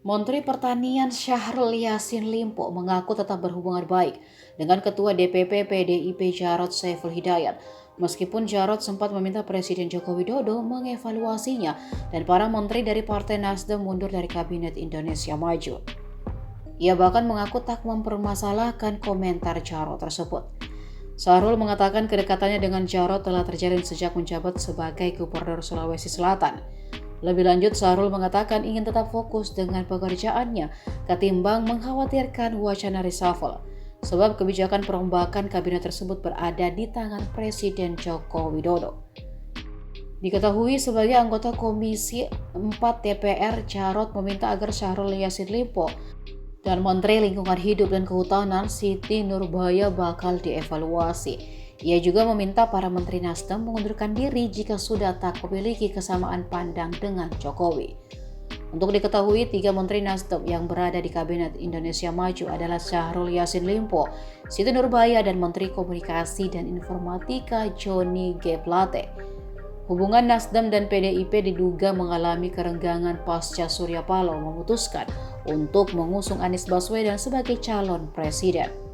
Menteri Pertanian Syahrul Yassin Limpo mengaku tetap berhubungan baik dengan Ketua DPP PDIP Jarod Saiful Hidayat. Meskipun Jarod sempat meminta Presiden Joko Widodo mengevaluasinya dan para menteri dari Partai Nasdem mundur dari Kabinet Indonesia Maju. Ia bahkan mengaku tak mempermasalahkan komentar Jarod tersebut. Syahrul mengatakan kedekatannya dengan Jarod telah terjalin sejak menjabat sebagai Gubernur Sulawesi Selatan. Lebih lanjut, Syahrul mengatakan ingin tetap fokus dengan pekerjaannya ketimbang mengkhawatirkan wacana reshuffle, sebab kebijakan perombakan kabinet tersebut berada di tangan Presiden Joko Widodo. Diketahui sebagai anggota Komisi 4 DPR, Jarod meminta agar Syahrul Yassin Limpo dan Menteri Lingkungan Hidup dan Kehutanan Siti Nurbaya bakal dievaluasi. Ia juga meminta para Menteri Nasdem mengundurkan diri jika sudah tak memiliki kesamaan pandang dengan Jokowi. Untuk diketahui, 3 Menteri Nasdem yang berada di Kabinet Indonesia Maju adalah Syahrul Yassin Limpo, Siti Nurbaya, dan Menteri Komunikasi dan Informatika Johnny G. Plate. Hubungan Nasdem dan PDIP diduga mengalami kerenggangan pasca Surya Paloh memutuskan untuk mengusung Anies Baswedan sebagai calon presiden.